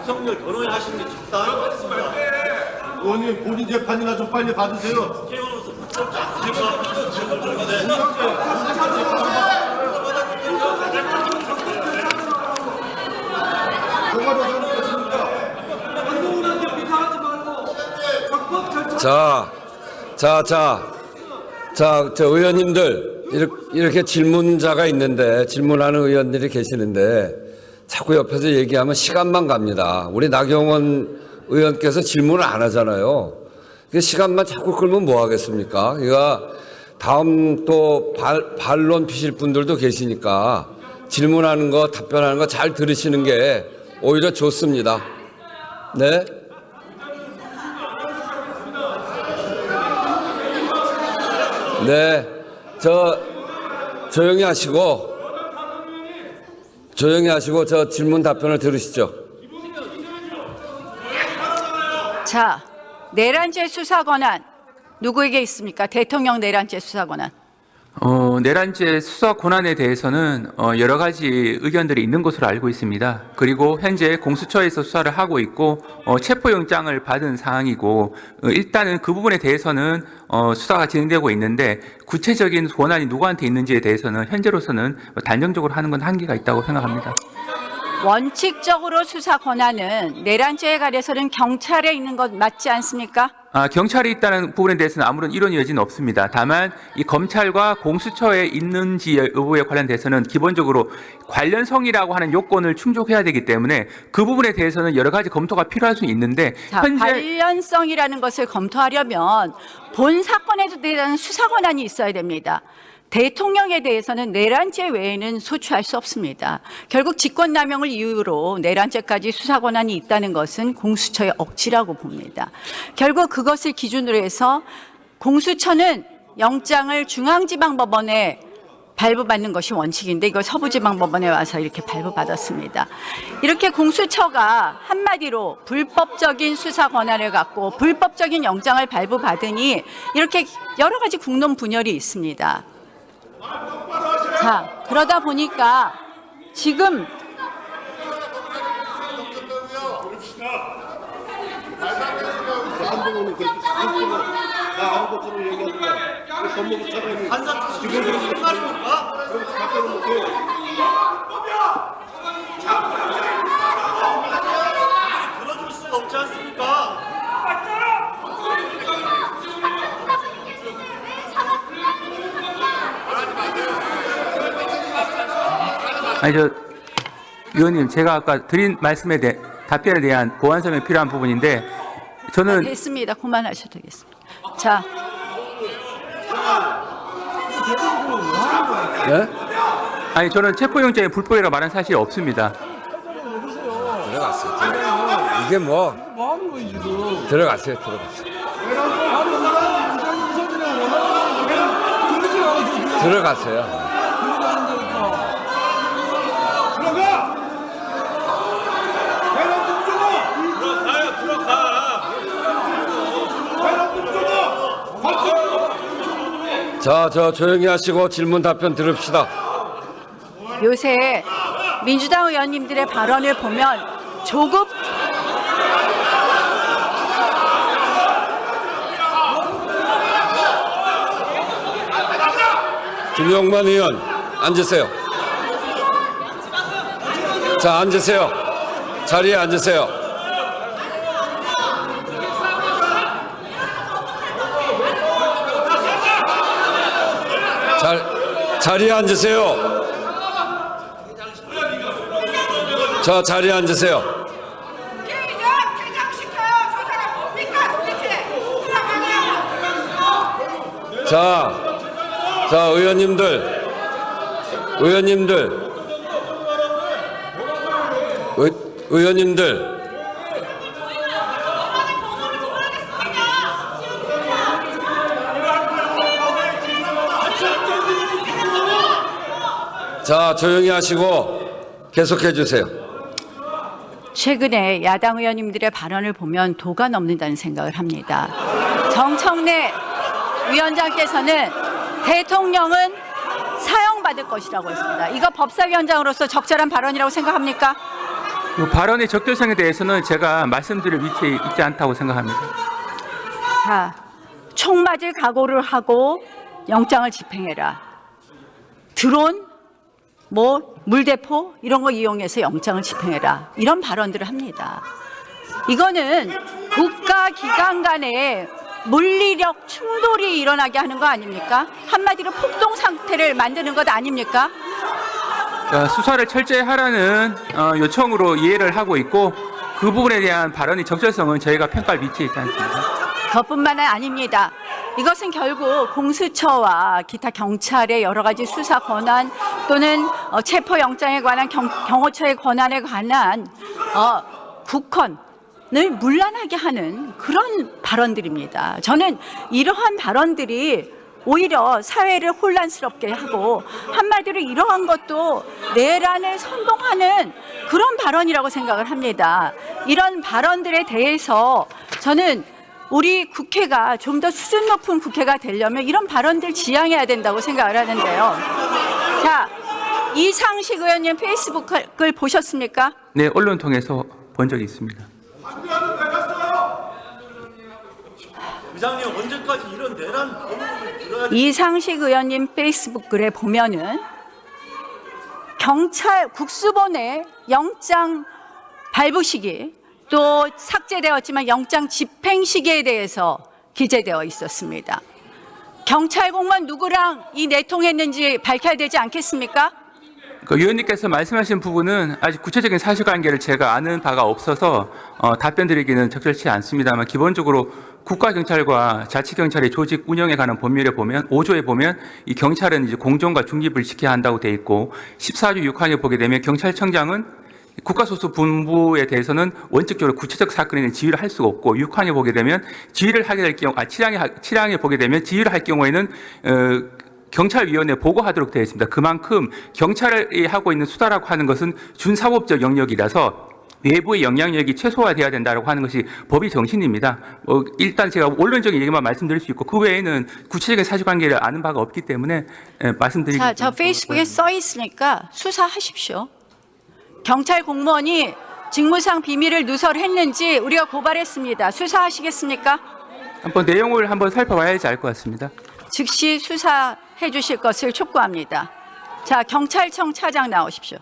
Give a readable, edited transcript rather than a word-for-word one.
윤석열 결혼을 하시는 게 적당하겠습니다. 의원님 본인 재판이나 좀 빨리 받으세요. 국회의원으로서 부끄럽지 않습니까? 뭐가 더 잘못됐습니까? 저 의원님들 이렇게 질문자가 있는데 질문하는 의원들이 계시는데 자꾸 옆에서 얘기하면 시간만 갑니다. 우리 나경원 의원께서 질문을 안 하잖아요. 그 시간만 자꾸 끌면 뭐 하겠습니까? 그러니까 다음 또 반론 피실 분들도 계시니까 질문하는 거 답변하는 거 잘 들으시는 게 오히려 좋습니다. 네. 네, 조용히 하시고 저 질문 답변을 들으시죠. 자, 내란죄 수사 권한 누구에게 있습니까? 대통령 내란죄 수사 권한. 내란죄 수사 권한에 대해서는 여러 가지 의견들이 있는 것으로 알고 있습니다. 그리고 현재 공수처에서 수사를 하고 있고 체포영장을 받은 상황이고 일단은 그 부분에 대해서는 수사가 진행되고 있는데 구체적인 권한이 누구한테 있는지에 대해서는 현재로서는 단정적으로 하는 건 한계가 있다고 생각합니다. 원칙적으로 수사 권한은 내란죄에 관해서는 경찰에 있는 것 맞지 않습니까? 경찰이 있다는 부분에 대해서는 아무런 이론의 여지는 없습니다. 다만 이 검찰과 공수처에 있는지 여부에 관련돼서는 기본적으로 관련성이라고 하는 요건을 충족해야 되기 때문에 그 부분에 대해서는 여러 가지 검토가 필요할 수 있는데 자, 현재 관련성이라는 것을 검토하려면 본 사건에 대한 수사 권한이 있어야 됩니다. 대통령에 대해서는 내란죄 외에는 소추할 수 없습니다. 결국 직권남용을 이유로 내란죄까지 수사 권한이 있다는 것은 공수처의 억지라고 봅니다. 결국 그것을 기준으로 해서 공수처는 영장을 중앙지방법원에 발부받는 것이 원칙인데 이걸 서부지방법원에 와서 이렇게 발부받았습니다. 이렇게 공수처가 한마디로 불법적인 수사 권한을 갖고 불법적인 영장을 발부받으니 이렇게 여러 가지 국론 분열이 있습니다. 자, 그러다 보니까 지금 한동훈은 그렇게 다 아는 것처럼 얘기하는 거야. 법무부 차관이 판사 지금 지금 무슨 말입니까? 그럼 답변을 못해요. 들어줄 수가 없지 않습니까? 의원님, 제가 아까 드린 말씀에 대해 답변에 대한 보완 설명이 필요한 부분인데 저는 됐습니다. 그만하셔도 되겠습니다. 자, 네? 저는 체포영장이 불법이라고 말한 사실이 없습니다. 들어갔어요. 이게 뭐 하는 거예요 지금? 들어갔어요. 들어갔어요. 자, 조용히 하시고 질문 답변 들읍시다. 요새 민주당 의원님들의 발언을 보면 조급 김용만 의원 앉으세요. 자, 앉으세요. 자리에 앉으세요. 자리에 앉으세요. 자, 자리에 앉으세요. 자, 의원님들. 자, 조용히 하시고 계속해 주세요. 최근에 야당 의원님들의 발언을 보면 도가 넘는다는 생각을 합니다. 정청래 위원장께서는 대통령은 사형받을 것이라고 했습니다. 이거 법사위원장으로서 적절한 발언이라고 생각합니까? 그 발언의 적절성에 대해서는 제가 말씀드릴 위치에 있지 않다고 생각합니다. 자, 총 맞을 각오를 하고 영장을 집행해라. 드론, 물대포 이런 거 이용해서 영장을 집행해라. 이런 발언들을 합니다. 이거는 국가기관 간에 물리력 충돌이 일어나게 하는 거 아닙니까? 한마디로 폭동 상태를 만드는 것 아닙니까? 수사를 철저히 하라는 요청으로 이해를 하고 있고 그 부분에 대한 발언의 적절성은 저희가 평가할 위치에 있지 않습니다. 그것뿐만 아닙니다. 이것은 결국 공수처와 기타 경찰의 여러 가지 수사 권한 또는 체포영장에 관한 경호처의 권한에 관한 국헌을 문란하게 하는 그런 발언들입니다. 저는 이러한 발언들이 오히려 사회를 혼란스럽게 하고 한마디로 이러한 것도 내란을 선동하는 그런 발언이라고 생각을 합니다. 이런 발언들에 대해서 저는 우리 국회가 좀 더 수준 높은 국회가 되려면 이런 발언들 지양해야 된다고 생각을 하는데요. 자, 이상식 의원님 페이스북을 보셨습니까? 네, 언론 통해서 본 적이 있습니다. 의장님 언제까지 이런 내란 법문을 들어야 이상식 의원님 페이스북 글에 보면은 경찰 국수본의 영장 발부 시기 또 삭제되었지만 영장 집행 시기에 대해서 기재되어 있었습니다. 경찰 공무원 누구랑 이 내통했는지 밝혀야 되지 않겠습니까? 그 위원님께서 말씀하신 부분은 아직 구체적인 사실관계를 제가 아는 바가 없어서 답변드리기는 적절치 않습니다만 기본적으로 국가경찰과 자치경찰의 조직 운영에 관한 법률에 보면 5조에 보면 이 경찰은 이제 공정과 중립을 지켜야 한다고 돼 있고 14조 6항에 보게 되면 경찰청장은 국가소속 분부에 대해서는 원칙적으로 구체적 사건에는 지휘를 할 수가 없고 6항에 보게 되면 지휘를 하게 될 경우 7항에 보게 되면 지휘를 할 경우에는 경찰위원회에 보고하도록 되어 있습니다. 그만큼 경찰이 하고 있는 수사라고 하는 것은 준사법적 영역이라서 외부의 영향력이 최소화돼야 된다고 하는 것이 법의 정신입니다. 일단 제가 원론적인 얘기만 말씀드릴 수 있고 그 외에는 구체적인 사실관계를 아는 바가 없기 때문에 말씀드리겠습니다. 자, 저 페이스북에 써 있으니까 수사하십시오. 경찰 공무원이 직무상 비밀을 누설했는지 우리가 고발했습니다. 수사하시겠습니까? 한번 내용을 한번 살펴봐야지 알 것 같습니다. 즉시 수사해 주실 것을 촉구합니다. 자, 경찰청 차장 나오십시오.